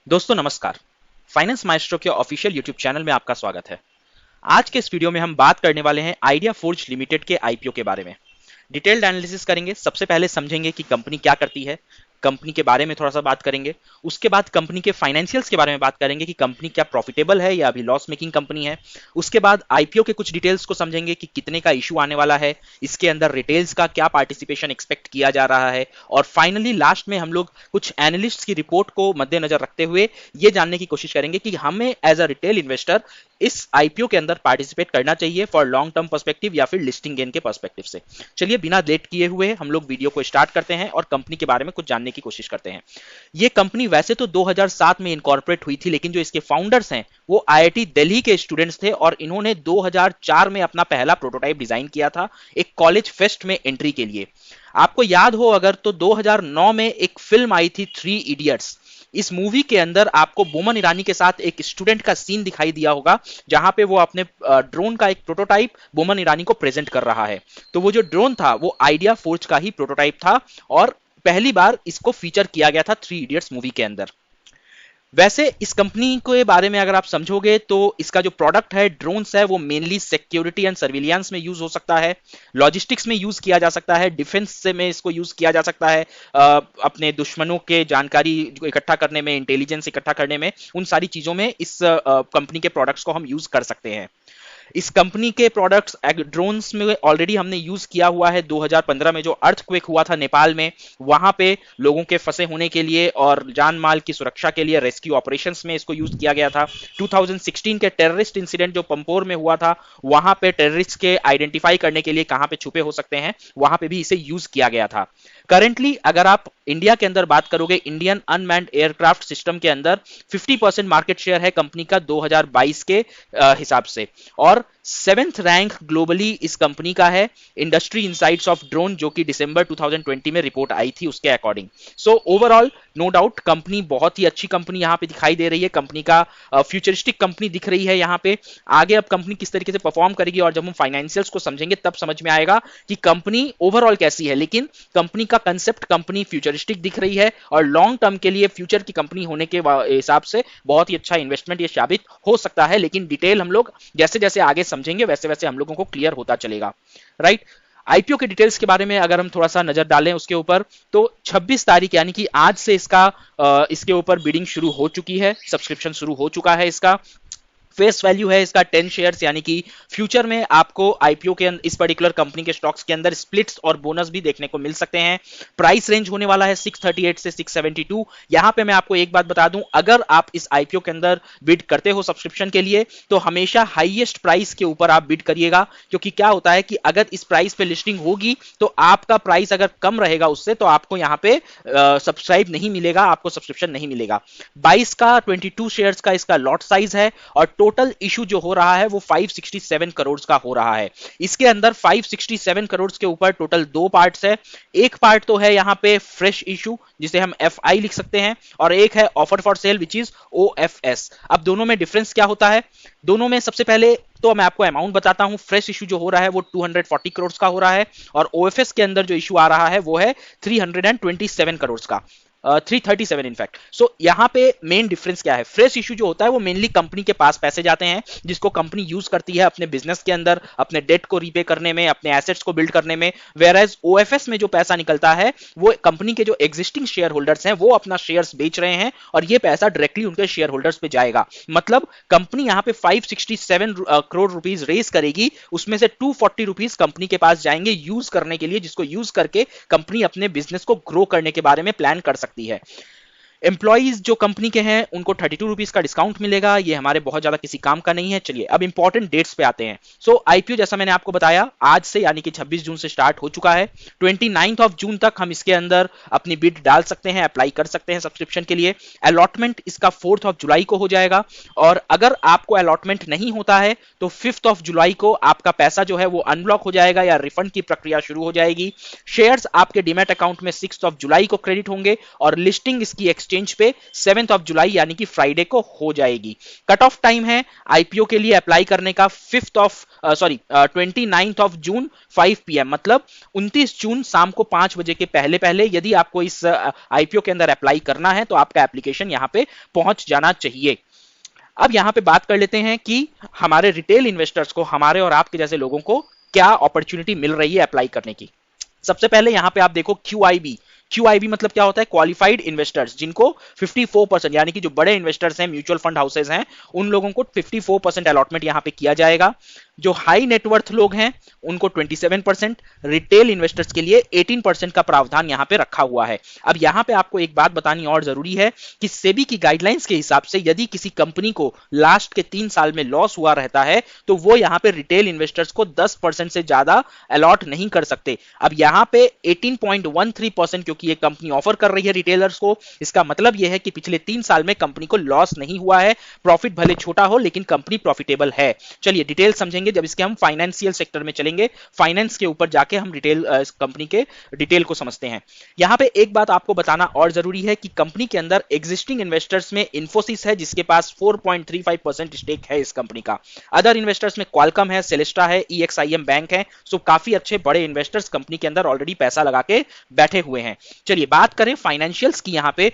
दोस्तों नमस्कार। Finance maestro के ऑफिशियल यूट्यूब चैनल में आपका स्वागत है। आज के इस वीडियो में हम बात करने वाले हैं आइडिया फोर्ज लिमिटेड के आईपीओ के बारे में। डिटेल्ड एनालिसिस करेंगे। सबसे पहले समझेंगे कि कंपनी क्या करती है, कंपनी के बारे में थोड़ा सा बात करेंगे। उसके बाद कंपनी के फाइनेंशियल्स के बारे में बात करेंगे कि कंपनी क्या प्रॉफिटेबल है या अभी लॉस मेकिंग कंपनी है। उसके बाद आईपीओ के कुछ डिटेल्स को समझेंगे कि कितने का इशू आने वाला है, इसके अंदर रिटेल्स का क्या पार्टिसिपेशन एक्सपेक्ट किया जा रहा है, और फाइनली लास्ट में हम लोग कुछ एनालिस्ट्स की रिपोर्ट को मद्देनजर रखते हुए ये जानने की कोशिश करेंगे कि हमें एज अ रिटेल इन्वेस्टर इस आईपीओ के अंदर पार्टिसिपेट करना चाहिए फॉर लॉन्ग टर्म पर्सपेक्टिव या फिर लिस्टिंग गेन के पर्सपेक्टिव से। चलिए बिना लेट किए हुए हम लोग वीडियो को स्टार्ट करते हैं और कंपनी के बारे में कुछ जानने की कोशिश करते हैं। ये कंपनी वैसे तो 2007 में इनकॉर्पोरेट हुई थी, लेकिन जो इसके फाउंडर्स हैं वो आईआईटी दिल्ली के स्टूडेंट्स थे और इन्होंने 2004 में अपना पहला प्रोटोटाइप डिजाइन किया था एक कॉलेज फेस्ट में एंट्री के लिए। आपको याद हो अगर तो 2009 में एक फिल्म आई थी थ्री इडियट्स। इस मूवी के अंदर आपको बोमन ईरानी के साथ एक स्टूडेंट का सीन दिखाई दिया होगा जहां पे वो अपने ड्रोन का एक प्रोटोटाइप बोमन ईरानी को प्रेजेंट कर रहा है। तो वो जो ड्रोन था वो आइडिया फोर्ज का ही प्रोटोटाइप था और पहली बार इसको फीचर किया गया था थ्री इडियट्स मूवी के अंदर। वैसे इस कंपनी के बारे में अगर आप समझोगे तो इसका जो प्रोडक्ट है ड्रोन्स है वो मेनली सिक्योरिटी एंड सर्विलियंस में यूज हो सकता है, लॉजिस्टिक्स में यूज किया जा सकता है, डिफेंस से में इसको यूज किया जा सकता है, अपने दुश्मनों के जानकारी इकट्ठा करने में, इंटेलिजेंस इकट्ठा करने में, उन सारी चीजों में इस कंपनी के प्रोडक्ट्स को हम यूज कर सकते हैं। इस कंपनी के प्रोडक्ट्स ड्रोन्स में ऑलरेडी हमने यूज किया हुआ है। 2015 में जो अर्थक्वेक हुआ था नेपाल में, वहां पे लोगों के फंसे होने के लिए और जान माल की सुरक्षा के लिए रेस्क्यू ऑपरेशंस में इसको यूज किया गया था। 2016 के टेररिस्ट इंसिडेंट जो पंपोर में हुआ था, वहां पे टेररिस्ट के आइडेंटिफाई करने के लिए कहां पे छुपे हो सकते हैं, वहां पे भी इसे यूज किया गया था। करेंटली अगर आप इंडिया के अंदर बात करोगे, इंडियन अनमैन्ड एयरक्राफ्ट सिस्टम के अंदर 50% मार्केट शेयर है कंपनी का 2022 के हिसाब से, और 7th रैंक ग्लोबली इस कंपनी का है इंडस्ट्री इनसाइट्स ऑफ ड्रोन, जो कि दिसंबर 2020 में रिपोर्ट आई थी उसके according. So overall no doubt company बहुत ही अच्छी कंपनी यहां पे दिखाई दे रही है। कंपनी का फ्यूचरिस्टिक कंपनी दिख रही है यहां पे। आगे अब कंपनी किस तरीके से परफॉर्म करेगी और जब हम फाइनेंशियल्स को समझेंगे तब समझ में आएगा कि कंपनी ओवरऑल कैसी है। लेकिन कंपनी का कंसेप्ट, कंपनी फ्यूचरिस्टिक दिख रही है और लॉन्ग टर्म के लिए फ्यूचर की कंपनी होने के हिसाब से बहुत ही अच्छा इन्वेस्टमेंट ये साबित हो सकता है। लेकिन डिटेल हम लोग जैसे जैसे आगे समझेंगे वैसे वैसे हम लोगों को क्लियर होता चलेगा, राइट। आईपीओ के डिटेल्स के बारे में अगर हम थोड़ा सा नजर डालें उसके ऊपर, तो 26 तारीख यानी कि आज से इसके ऊपर बिडिंग शुरू हो चुकी है, सब्सक्रिप्शन शुरू हो चुका है। इसका फेस वैल्यू है इसका 10 शेयर्स, यानी कि फ्यूचर में आपको आईपीओ के इस पर्टिकुलर कंपनी के स्टॉक्स के अंदर स्प्लिट्स और बोनस भी देखने को मिल सकते हैं। प्राइस रेंज होने वाला है 638 से 672। यहां पे मैं आपको एक बात बता दूं, अगर आप इस आईपीओ के अंदर बिड करते हो सब्सक्रिप्शन के लिए तो हमेशा हाईएस्ट प्राइस के ऊपर आप बिड करिएगा, क्योंकि क्या होता है कि अगर इस प्राइस पे लिस्टिंग होगी तो आपका प्राइस अगर कम रहेगा उससे तो आपको यहां पे सब्सक्राइब नहीं मिलेगा, आपको सब्सक्रिप्शन नहीं मिलेगा। 22 का 22 शेयर्स का इसका लॉट साइज है और टोटल इशू जो हो रहा है वो 567 करोड़ का हो रहा है। इसके अंदर 567 करोड़ के ऊपर टोटल दो पार्ट्स है। एक पार्ट तो है यहां पे फ्रेश इशू जिसे हम एफआई लिख सकते हैं, और एक है offer for sale which is OFS. अब दोनों में डिफरेंस क्या होता है? दोनों में सबसे पहले तो मैं आपको अमाउंट बताता हूं। फ्रेश इशू जो हो रहा है वो 240 करोड़ का हो रहा है और ओएफएस के अंदर जो इशू आ रहा है वो है 327 करोड़ का, 337 इनफैक्ट। सो यहां पे मेन डिफरेंस क्या है? फ्रेश इशू जो होता है वो मेनली कंपनी के पास पैसे जाते हैं जिसको कंपनी यूज करती है अपने बिजनेस के अंदर, अपने डेट को रीपे करने में, अपने एसेट्स को बिल्ड करने में। वेयर एज ओएफएस में जो पैसा निकलता है वो कंपनी के जो एग्जिस्टिंग शेयर होल्डर्स हैं वो अपना शेयर्स बेच रहे हैं और ये पैसा डायरेक्टली उनके शेयर होल्डर्स पे जाएगा। मतलब कंपनी यहां पे 567 करोड़ रुपीस रेस करेगी, उसमें से 240 रुपीस कंपनी के पास जाएंगे यूज करने के लिए, जिसको यूज करके कंपनी अपने बिजनेस को ग्रो करने के बारे में प्लान कर सकती है। एम्प्लॉइज जो कंपनी के हैं उनको 32 रुपीज का डिस्काउंट मिलेगा। ये हमारे बहुत ज्यादा किसी काम का नहीं है। चलिए अब इंपॉर्टेंट डेट्स पे आते हैं। सो आईपीओ जैसा मैंने आपको बताया आज से यानी कि 26 जून से स्टार्ट हो चुका है। 29 ऑफ जून तक हम इसके अंदर अपनी बिड डाल सकते हैं, अप्लाई कर सकते हैं सब्सक्रिप्शन के लिए। अलॉटमेंट इसका 4 ऑफ जुलाई को हो जाएगा और अगर आपको अलॉटमेंट नहीं होता है तो 5 ऑफ जुलाई को आपका पैसा जो है वो अनब्लॉक हो जाएगा या रिफंड की प्रक्रिया शुरू हो जाएगी। शेयर्स आपके डीमैट अकाउंट में 6 ऑफ जुलाई को क्रेडिट होंगे और लिस्टिंग इसकी एक्सचेंज पे 7 जुलाई यानी कि फ्राइडे को हो जाएगी। कट ऑफ टाइम है आईपीओ के लिए अप्लाई करने का 29 जून 5 PM, मतलब 29 जून शाम को 5 बजे के पहले पहले यदि आपको इस आईपीओ के अंदर अप्लाई करना है तो आपका एप्लीकेशन यहां पे पहुंच जाना चाहिए। अब यहां पे बात कर लेते हैं कि हमारे रिटेल इन्वेस्टर्स को, हमारे और आपके जैसे लोगों को क्या अपॉर्चुनिटी मिल रही है अप्लाई करने की। सबसे पहले यहां पे आप देखो क्यूआईबी मतलब क्या होता है? क्वालिफाइड इन्वेस्टर्स, जिनको 54% यानी कि जो बड़े इन्वेस्टर्स हैं, म्यूचुअल फंड हाउसेज हैं, उन लोगों को 54% अलॉटमेंट यहां पे किया जाएगा। जो हाई नेटवर्थ लोग हैं उनको 27%, रिटेल इन्वेस्टर्स के लिए 18% का प्रावधान यहां पे रखा हुआ है। अब यहां पे आपको एक बात बतानी और जरूरी है कि सेबी की गाइडलाइंस के हिसाब से यदि किसी कंपनी को लास्ट के 3 साल में लॉस हुआ रहता है तो वो यहां पे रिटेल इन्वेस्टर्स को 10% से ज्यादा अलॉट नहीं कर सकते। अब यहां पे 18.13% क्योंकि ये कंपनी ऑफर कर रही है रिटेलर्स को, इसका मतलब यह है कि पिछले 3 साल में कंपनी को लॉस नहीं हुआ है, प्रॉफिट भले छोटा हो लेकिन कंपनी प्रॉफिटेबल है। चलिए डिटेल समझेंगे जब इसके हम फाइनेंशियल सेक्टर में चलेंगे, फाइनेंस के ऊपर जाके हम रिटेल कंपनी के डिटेल को समझते हैं। यहां पे एक बात आपको बताना और जरूरी है कि कंपनी के अंदर एग्जिस्टिंग इन्वेस्टर्स में इन्फोसिस है जिसके पास 4.35% स्टेक है इस कंपनी का। अदर इन्वेस्टर्स में क्वालकॉम है, सेलेस्टा है, EXIM बैंक है। सो काफी अच्छे बड़े इन्वेस्टर्स कंपनी के अंदर ऑलरेडी पैसा लगा के बैठे हुए हैं। चलिए बात करें फाइनेंशियल्स की यहां पे।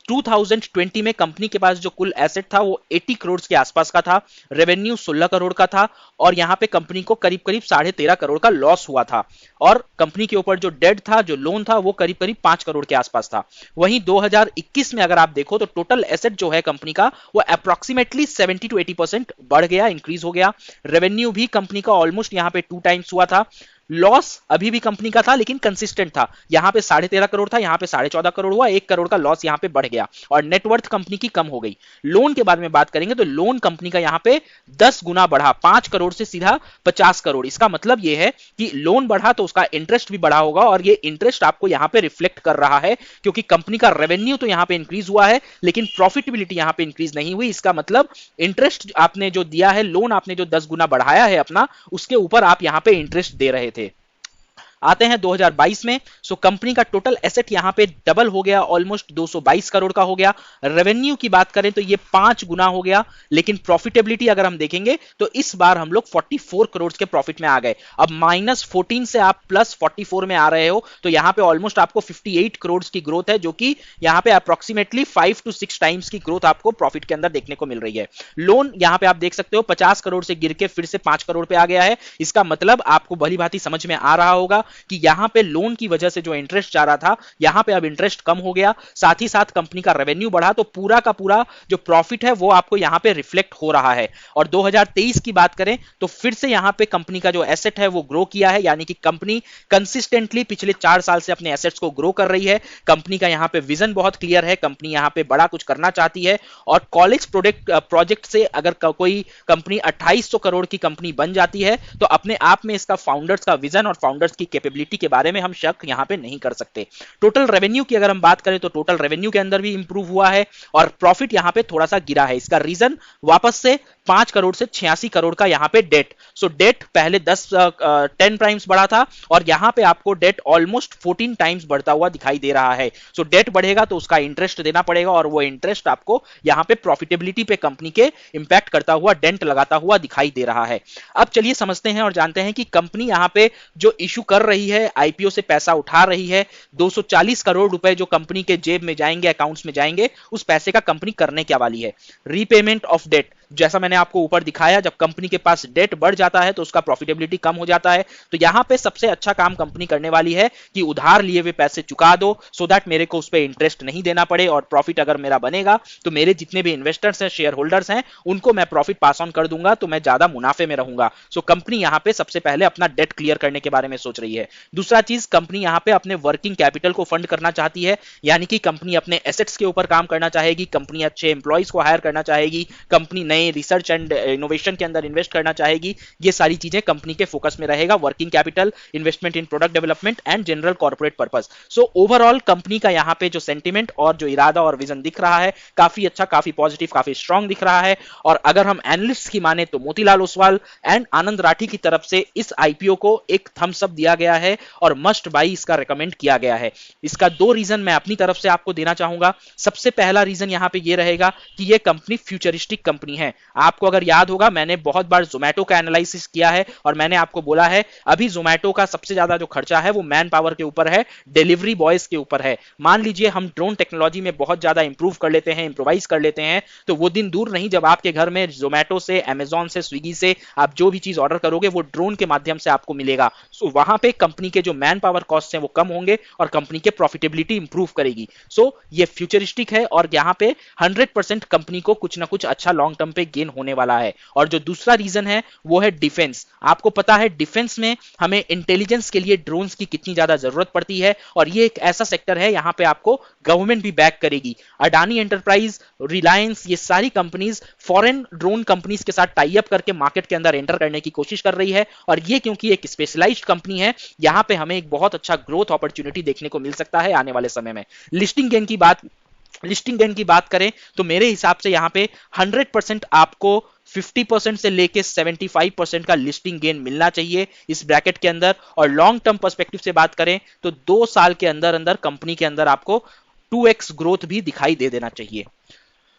2020 में कंपनी के पास जो कुल एसेट था वो 80 करोड़ के आसपास का था, रेवेन्यू 16 करोड़ का था और यहां पे कंपनी को करीब करीब 13.5 करोड़ का लॉस हुआ था और कंपनी के ऊपर जो डेट था, जो लोन था, वो करीब करीब 5 करोड़ के आसपास था। वहीं 2021 में अगर आप देखो तो टोटल एसेट जो है कंपनी का वो अप्रॉक्सीमेटली 70 to 80% बढ़ गया, इंक्रीज हो गया। रेवेन्यू भी कंपनी का ऑलमोस्ट यहां पे 2 टाइम्स हुआ था। लॉस अभी भी कंपनी का था लेकिन कंसिस्टेंट था, यहां पे 13.5 करोड़ था, यहां पे 14.5 करोड़ हुआ, 1 करोड़ का लॉस यहां पे बढ़ गया और नेटवर्थ कंपनी की कम हो गई। लोन के बारे में बात करेंगे तो लोन कंपनी का यहां पे 10 गुना बढ़ा, 5 करोड़ से सीधा 50 करोड़। इसका मतलब यह है कि लोन बढ़ा तो उसका इंटरेस्ट भी बढ़ा होगा और ये इंटरेस्ट आपको यहां पे रिफ्लेक्ट कर रहा है क्योंकि कंपनी का रेवेन्यू तो यहां पे इंक्रीज हुआ है लेकिन प्रॉफिटेबिलिटी यहां पे इंक्रीज नहीं हुई। इसका मतलब इंटरेस्ट आपने जो दिया है, लोन आपने जो 10 गुना बढ़ाया है अपना, उसके ऊपर आप यहां पे इंटरेस्ट दे रहे थे। आते हैं 2022 में। सो कंपनी का टोटल एसेट यहां पे डबल हो गया, ऑलमोस्ट 222 करोड़ का हो गया। रेवेन्यू की बात करें तो ये 5 गुना हो गया लेकिन प्रॉफिटेबिलिटी अगर हम देखेंगे तो इस बार हम लोग 44 करोड़ के प्रॉफिट में आ गए। अब -14 से आप +44 में आ रहे हो तो यहां पे ऑलमोस्ट आपको 58 करोड़ की ग्रोथ है, जो कि यहां पे अप्रोक्सीमेटली 5 to 6 टाइम्स की ग्रोथ आपको प्रॉफिट के अंदर देखने को मिल रही है। लोन यहां पे आप देख सकते हो 50 करोड़ से गिर के फिर से 5 करोड़ पे आ गया है। इसका मतलब आपको भली भांति समझ में आ रहा होगा कि यहां पे लोन की वजह से जो इंटरेस्ट जा रहा था, यहां पे अब इंटरेस्ट कम हो गया, साथ ही साथ कंपनी का रेवेन्यू बढ़ा तो पूरा का पूरा जो प्रॉफिट है वो आपको यहां पे रिफ्लेक्ट हो रहा है। और 2023 की बात करें तो फिर से यहां पे कंपनी का जो एसेट है वो ग्रो किया है, यानी कि कंपनी कंसिस्टेंटली पिछले 4 साल से अपने एसेट्स को ग्रो कर रही है। कंपनी का यहां पे विजन बहुत क्लियर है, कंपनी यहां पे बड़ा कुछ करना चाहती है और कॉलेज प्रोजेक्ट से अगर कोई कंपनी 2800 करोड़ की कंपनी बन जाती है तो अपने आप में इसका फाउंडर्स का विजन और फाउंडर्स की कैपेबिलिटी के बारे में हम शक यहां पे नहीं कर सकते। टोटल रेवेन्यू की अगर हम बात करें तो टोटल रेवेन्यू के अंदर भी इंप्रूव हुआ है और प्रॉफिट यहां पे थोड़ा सा गिरा है। इसका रीजन वापस से 5 करोड़ से 86 करोड़ का यहां पे डेट। सो डेट पहले 10 टाइम्स बढ़ा था और यहां पे आपको डेट ऑलमोस्ट 14 टाइम्स बढ़ता हुआ दिखाई दे रहा है। सो डेट बढ़ेगा तो उसका इंटरेस्ट देना पड़ेगा और वो इंटरेस्ट आपको यहां पे प्रॉफिटेबिलिटी पे कंपनी के इंपैक्ट करता हुआ, डेंट लगाता हुआ दिखाई दे रहा है। अब चलिए समझते हैं और जानते हैं कि कंपनी यहां पे जो इशू कर रही है, आईपीओ से पैसा उठा रही है, 240 करोड़ रुपए जो कंपनी के जेब में जाएंगे, अकाउंट्स में जाएंगे, उस पैसे का कंपनी करने क्या वाली है? Repayment of date. जैसा मैंने आपको ऊपर दिखाया, जब कंपनी के पास डेट बढ़ जाता है तो उसका प्रॉफिटेबिलिटी कम हो जाता है। तो यहां पे सबसे अच्छा काम कंपनी करने वाली है कि उधार लिए हुए पैसे चुका दो, सो दैट मेरे को उस पर इंटरेस्ट नहीं देना पड़े और प्रॉफिट अगर मेरा बनेगा तो मेरे जितने भी इन्वेस्टर्स हैं, शेयर होल्डर्स हैं, उनको मैं प्रॉफिट पास ऑन कर दूंगा तो मैं ज्यादा मुनाफे में रहूंगा। सो कंपनी यहां पे सबसे पहले अपना डेट क्लियर करने के बारे में सोच रही है। दूसरा चीज, कंपनी यहां पे अपने वर्किंग कैपिटल को फंड करना चाहती है, यानी कि कंपनी अपने एसेट्स के ऊपर काम करना चाहेगी, कंपनी अच्छे एम्प्लॉइज को हायर करना चाहेगी, कंपनी नए नए रिसर्च एंड इनोवेशन के अंदर इन्वेस्ट करना चाहेगी, ये सारी चीजें कंपनी के फोकस में रहेगा। Working capital, investment in product development and general corporate purpose. So overall company का यहाँ पे जो सेंटिमेंट और जो इरादा और विजन दिख रहा है, काफी अच्छा, काफी पॉजिटिव, काफी स्ट्रांग दिख रहा है। और अगर हम एनालिस्ट की माने तो मोतीलाल ओसवाल एंड आनंद राठी की तरफ से इस आईपीओ को एक थम्स अप दिया गया है और मस्ट बाई इसका रेकमेंड किया गया है। इसका दो रीजन मैं अपनी तरफ से आपको देना चाहूंगा। सबसे पहला रीजन यहां पे ये रहेगा कि ये कंपनी फ्यूचरिस्टिक कंपनी है। आपको अगर याद होगा, मैंने बहुत बार जोमैटो का एनालिसिस किया है और मैंने आपको बोला है अभी जोमैटो का सबसे ज्यादा जो खर्चा है वो मैन पावर के ऊपर है, डिलीवरी बॉयज के ऊपर है। मान लीजिए हम ड्रोन टेक्नोलॉजी में बहुत ज्यादा इंप्रूव कर लेते हैं, इंप्रोवाइज कर लेते हैं, तो वो दिन दूर नहीं जब आपके घर में जोमैटो से, अमेजॉन से, स्विगी से आप जो भी चीज ऑर्डर करोगे वो ड्रोन के माध्यम से आपको मिलेगा। सो वहां पे कंपनी के जो मैन पावर कॉस्ट हैं वो कम होंगे और कंपनी के प्रॉफिटेबिलिटी इंप्रूव करेगी। सो ये फ्यूचरिस्टिक है और यहां पे 100% कंपनी को कुछ ना कुछ अच्छा लॉन्ग टर्म पे गेन होने वाला है। और जो दूसरा रीजन है वो है डिफेंस। आपको पता है डिफेंस में हमें इंटेलिजेंस के लिए ड्रोन्स की कितनी ज्यादा जरूरत पड़ती है और ये एक ऐसा सेक्टर है यहां पे आपको गवर्नमेंट भी बैक करेगी। अडानी एंटरप्राइज, रिलायंस, ये सारी कंपनीज फॉरेन ड्रोन कंपनीज के साथ टाई अप करके मार्केट के अंदर एंटर करने की कोशिश कर रही है और ये क्योंकि एक स्पेशलाइज्ड कंपनी है, यहां पे हमें एक बहुत अच्छा ग्रोथ अपॉर्चुनिटी देखने को मिल सकता है आने वाले समय में। लिस्टिंग गेन की बात करें तो मेरे हिसाब से यहां पे 100% आपको 50% से लेके 75% का लिस्टिंग गेन मिलना चाहिए इस ब्रैकेट के अंदर। और लॉन्ग टर्म पर्सपेक्टिव से बात करें तो 2 साल के अंदर अंदर कंपनी के अंदर आपको 2x ग्रोथ भी दिखाई दे देना चाहिए।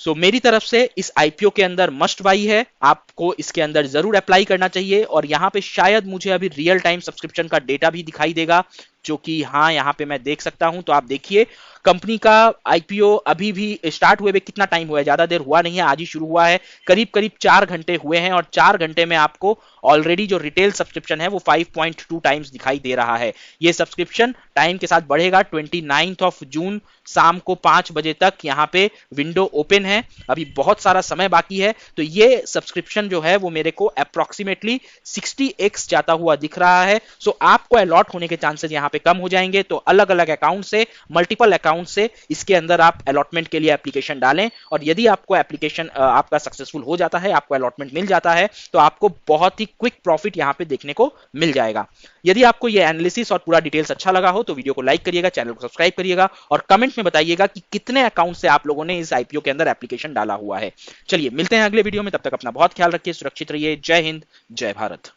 सो मेरी तरफ से इस आईपीओ के अंदर मस्ट बाई है, आपको इसके अंदर जरूर अप्लाई करना चाहिए। और यहां पे शायद मुझे अभी रियल टाइम सब्सक्रिप्शन का डेटा भी दिखाई देगा, जो कि हाँ यहां पे मैं देख सकता हूं। तो आप देखिए कंपनी का आईपीओ अभी भी स्टार्ट हुए कितना टाइम हुआ है, ज्यादा देर हुआ नहीं है, आज ही शुरू हुआ है, करीब करीब 4 घंटे हुए हैं और 4 घंटे में आपको ऑलरेडी जो रिटेल सब्सक्रिप्शन है वो 5.2 टाइम्स दिखाई दे रहा है। ये सब्सक्रिप्शन टाइम के साथ बढ़ेगा। 29 जून शाम को 5 बजे तक यहाँ पे विंडो ओपन है, अभी बहुत सारा समय बाकी है। तो ये सब्सक्रिप्शन जो है वो मेरे को अप्रोक्सीमेटली 60x जाता हुआ दिख रहा है। सो आपको अलॉट होने के चांसेस यहाँ पे कम हो जाएंगे। तो अलग अलग अकाउंट से, मल्टीपल अकाउंट से इसके अंदर आप अलॉटमेंट के लिए एप्लीकेशन डालें और यदि आपको एप्लीकेशन आपका सक्सेसफुल हो जाता है, आपको अलॉटमेंट मिल जाता है, तो आपको बहुत ही क्विक प्रॉफिट यहाँ पे देखने को मिल जाएगा। यदि आपको ये एनालिसिस और पूरा डिटेल्स अच्छा लगा हो तो वीडियो को लाइक करिएगा, चैनल को सब्सक्राइब करिएगा और कमेंट में बताइएगा कि कितने अकाउंट से आप लोगों ने इस आईपीओ के अंदर एप्लीकेशन डाला हुआ है। चलिए मिलते हैं अगले वीडियो में, तब तक अपना बहुत ख्याल रखिए, सुरक्षित रहिए। जय हिंद, जय भारत।